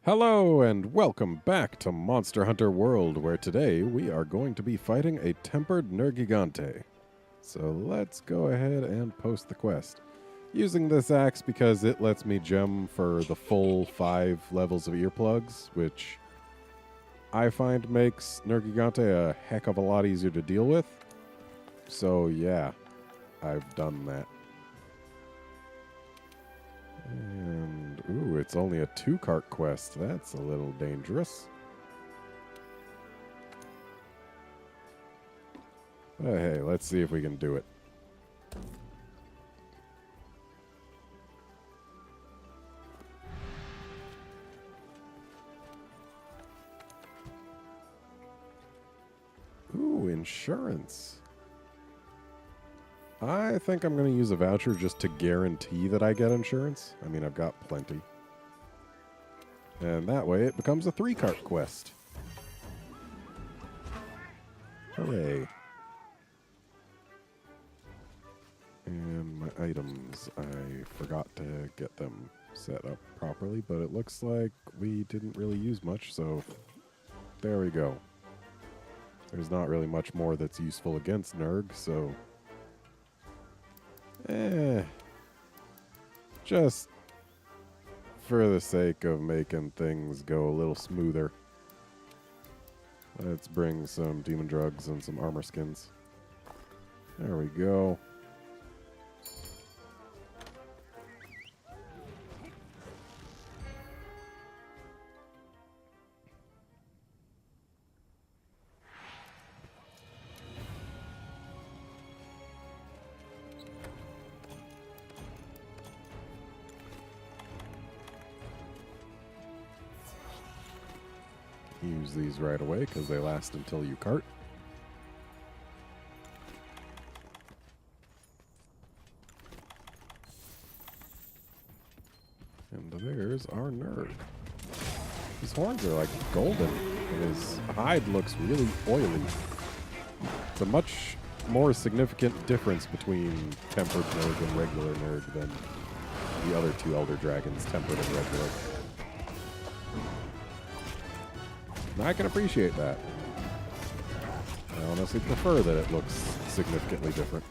Hello and welcome back to Monster Hunter World, where today we are going to be fighting a tempered Nergigante. So let's go ahead and post the quest. Using this axe because it lets me gem for the full 5 levels of earplugs, which I find makes Nergigante a heck of a lot easier to deal with. So yeah, I've done that. And, ooh, it's only a 2-cart quest. That's a little dangerous. But hey, let's see if we can do it. Ooh, insurance. I think I'm going to use a voucher just to guarantee that I get insurance. I mean, I've got plenty. And that way it becomes a 3-cart quest. Hooray. And my items, I forgot to get them set up properly, but it looks like we didn't really use much, so there we go. There's not really much more that's useful against Nerg, so just for the sake of making things go a little smoother, let's bring some demon drugs and some armor skins. There we go. Use these right away because they last until you cart. And there's our Nerg. His horns are like golden, and his hide looks really oily. It's a much more significant difference between tempered Nerg and regular Nerg than the other 2 Elder Dragons, tempered and regular. I can appreciate that. I honestly prefer that it looks significantly different.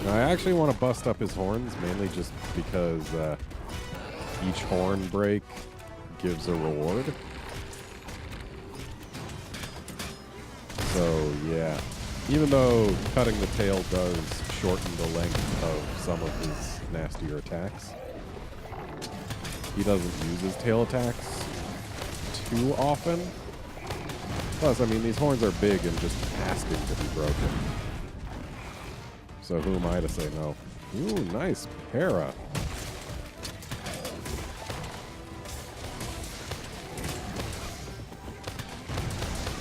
Now, I actually want to bust up his horns, mainly just because each horn break gives a reward. So, yeah. Even though cutting the tail does shorten the length of some of his nastier attacks, he doesn't use his tail attacks too often. Plus, I mean, these horns are big and just asking to be broken. So who am I to say no? Ooh, nice para.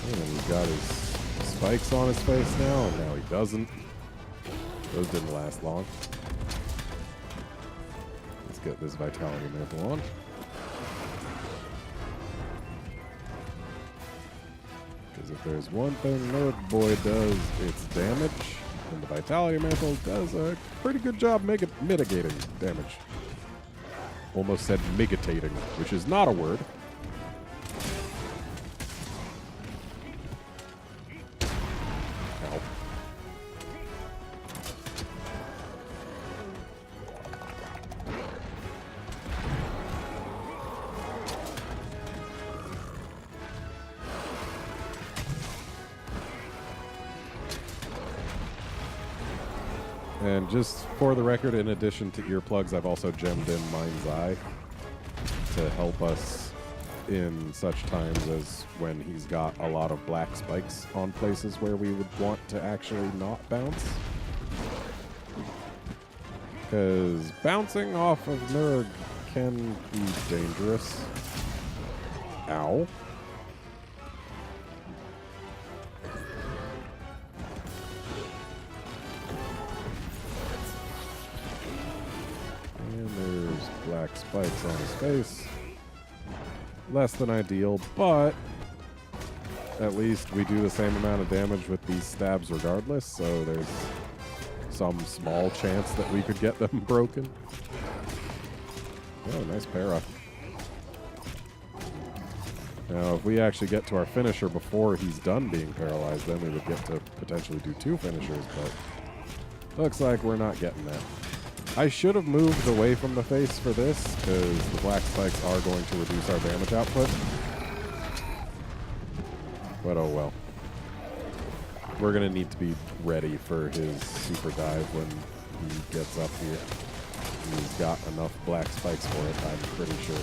And he's got his spikes on his face now, and now he doesn't. Those didn't last long. Get this vitality mantle on. Because if there's one thing Nerg Boy does, it's damage. And the vitality mantle does a pretty good job mitigating damage. Almost said mitigating, which is not a word. Ow. And just for the record, in addition to earplugs, I've also gemmed in Mind's Eye to help us in such times as when he's got a lot of black spikes on places where we would want to actually not bounce. Because bouncing off of Nerg can be dangerous. Ow. Black spikes on his face. Less than ideal, but at least we do the same amount of damage with these stabs regardless, so there's some small chance that we could get them broken. Oh, nice para. Now, if we actually get to our finisher before he's done being paralyzed, then we would get to potentially do 2 finishers, but looks like we're not getting that. I should have moved away from the face for this, because the black spikes are going to reduce our damage output. But oh well. We're going to need to be ready for his super dive when he gets up here. He's got enough black spikes for it, I'm pretty sure.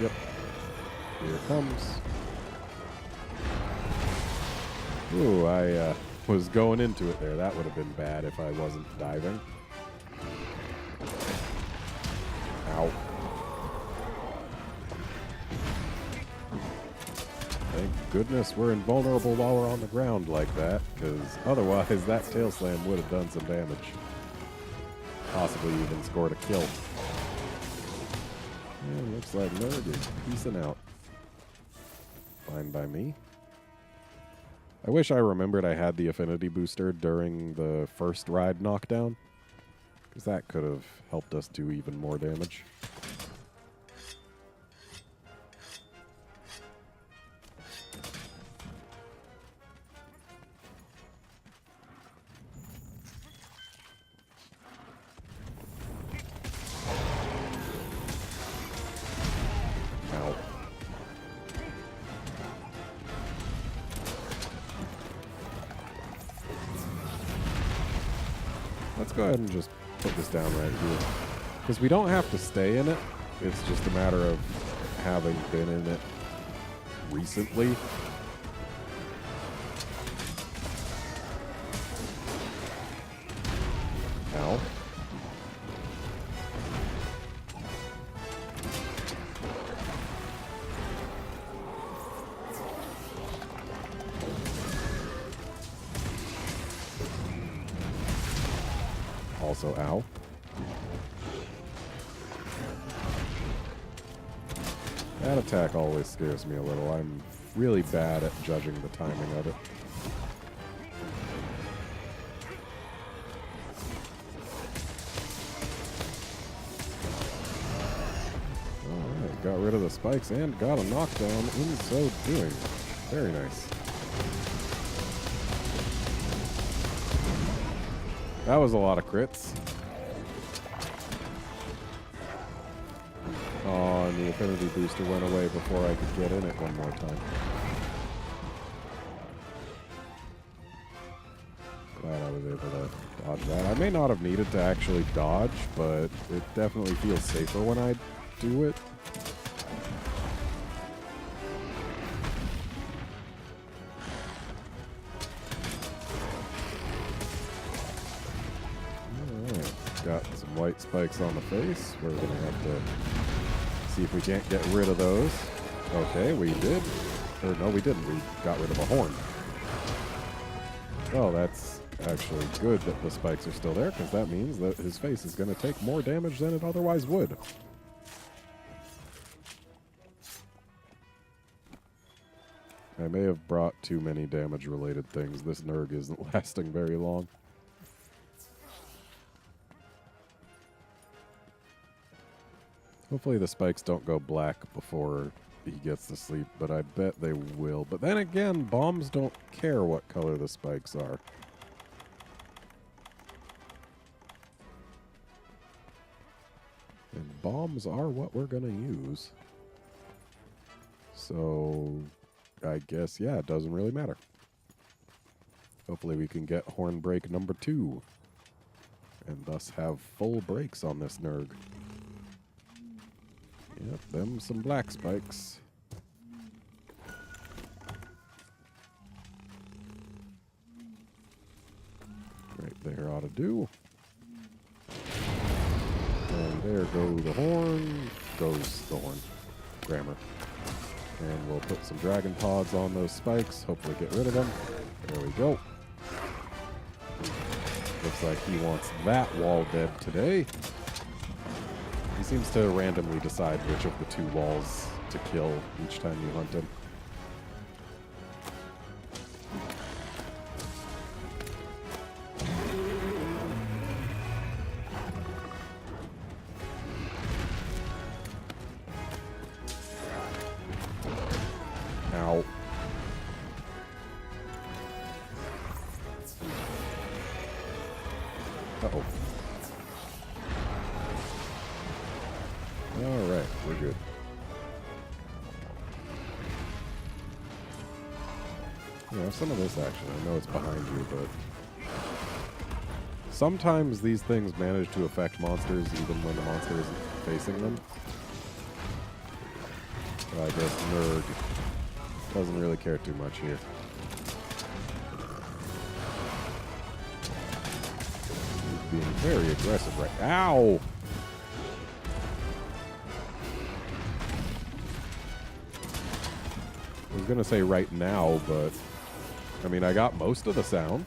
Yep. Here it comes. Ooh, I was going into it there. That would have been bad if I wasn't diving. Ow. Thank goodness we're invulnerable while we're on the ground like that, because otherwise that tail slam would have done some damage. Possibly even scored a kill. And looks like Nerd is peacing out. Fine by me. I wish I remembered I had the affinity booster during the first ride knockdown, because that could have helped us do even more damage. Ow. Let's go ahead and just put this down right here. Because we don't have to stay in it. It's just a matter of having been in it recently. Ow. Also, ow. That attack always scares me a little. I'm really bad at judging the timing of it. Alright, got rid of the spikes and got a knockdown in so doing. Very nice. That was a lot of crits. Oh, and the affinity booster went away before I could get in it one more time. Glad I was able to dodge that. I may not have needed to actually dodge, but it definitely feels safer when I do it. Got some white spikes on the face. We're going to have to see if we can't get rid of those. Okay, we did. Or no, we didn't. We got rid of a horn. Oh, that's actually good that the spikes are still there, because that means that his face is going to take more damage than it otherwise would. I may have brought too many damage-related things. This Nerg isn't lasting very long. Hopefully the spikes don't go black before he gets to sleep, but I bet they will. But then again, bombs don't care what color the spikes are. And bombs are what we're going to use. So, I guess, yeah, it doesn't really matter. Hopefully we can get horn break number 2. And thus have full breaks on this Nerg. Yep, them some black spikes. Right there ought to do. And there goes the horn. Goes the horn. Grammar. And we'll put some dragon pods on those spikes. Hopefully get rid of them. There we go. Looks like he wants that wall dead today. He seems to randomly decide which of the 2 walls to kill each time you hunt him. Uh-oh. Alright, we're good. Yeah, some of this action. I know it's behind you, but sometimes these things manage to affect monsters even when the monster isn't facing them. So I guess Nurg doesn't really care too much here. He's being very aggressive right now. Ow! I was gonna say right now, but I mean, I got most of the sound.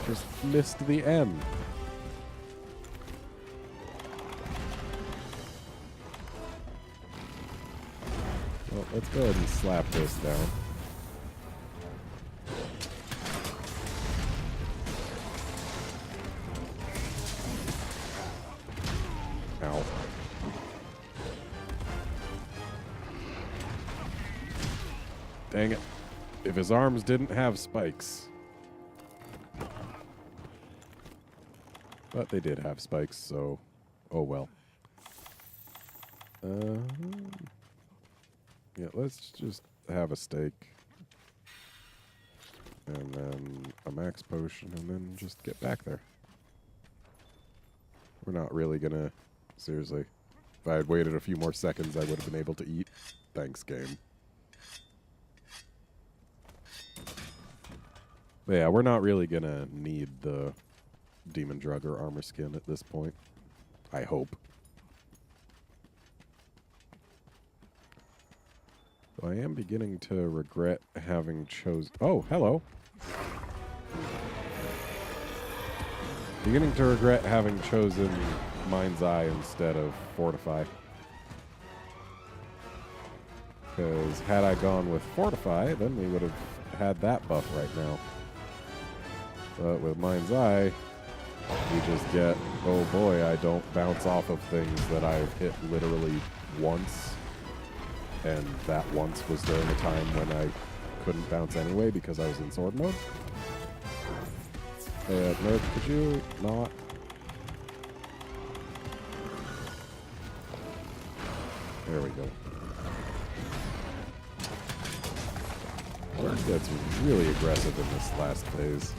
Just missed the end. Well, let's go ahead and slap this down. Ow. Dang it. If his arms didn't have spikes. But they did have spikes, so oh well. Yeah, let's just have a steak. And then a max potion, and then just get back there. We're not really gonna... Seriously. If I had waited a few more seconds, I would have been able to eat. Thanks, game. But yeah, we're not really gonna need the demon drug or armor skin at this point. I hope. So I am beginning to regret having chosen... Oh, hello. Beginning to regret having chosen Mind's Eye instead of Fortify. Because had I gone with Fortify, then we would have had that buff right now. But with Mind's Eye, we just get, oh boy, I don't bounce off of things that I've hit literally once. And that once was during a time when I couldn't bounce anyway because I was in sword mode. Nerd, could you not? There we go. Nerd gets really aggressive in this last phase.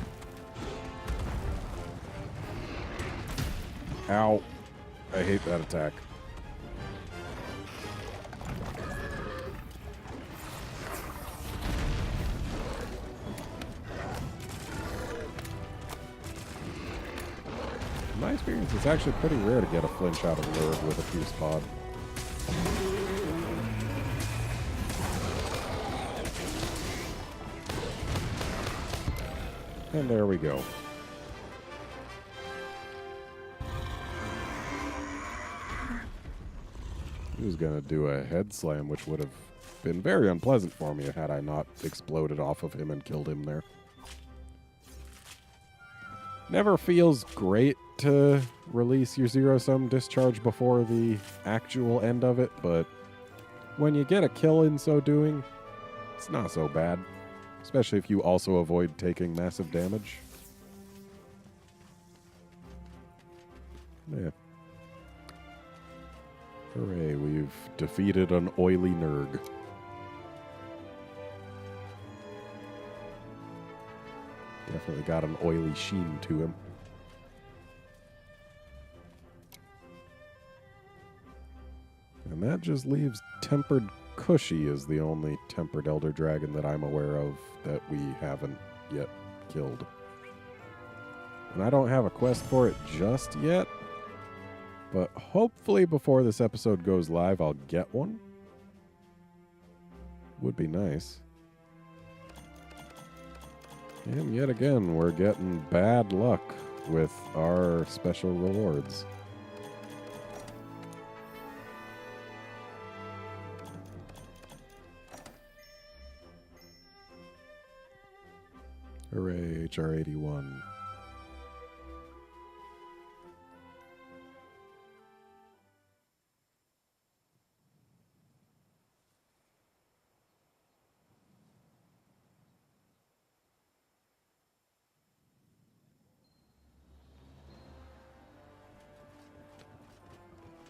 Ow. I hate that attack. In my experience, it's actually pretty rare to get a flinch out of Nerd with a fierce pod. And there we go. He was going to do a head slam, which would have been very unpleasant for me had I not exploded off of him and killed him there. Never feels great to release your zero-sum discharge before the actual end of it, but when you get a kill in so doing, it's not so bad. Especially if you also avoid taking massive damage. Yeah. Hooray, we've defeated an oily Nurg. Definitely got an oily sheen to him. And that just leaves Tempered Cushy as the only Tempered Elder Dragon that I'm aware of that we haven't yet killed. And I don't have a quest for it just yet, but hopefully before this episode goes live, I'll get one. Would be nice. And yet again, we're getting bad luck with our special rewards. Hooray, HR81.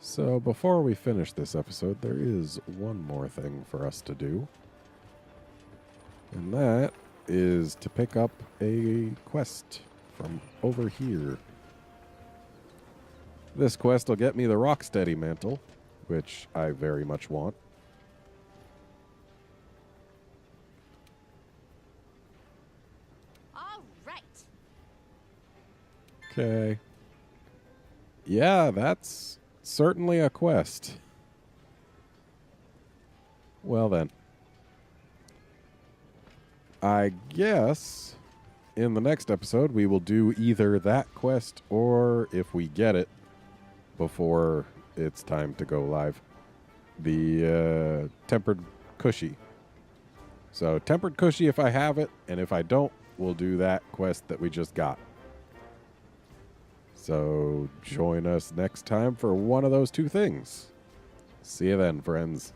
So before we finish this episode, there is one more thing for us to do. And that is to pick up a quest from over here. This quest will get me the Rocksteady mantle, which I very much want. All right. Okay. Yeah, that's certainly a quest. Well then. I guess in the next episode we will do either that quest or, if we get it before it's time to go live, the Tempered Cushy. So Tempered Cushy if I have it, and if I don't, we'll do that quest that we just got. So join us next time for one of those two things. See you then, friends.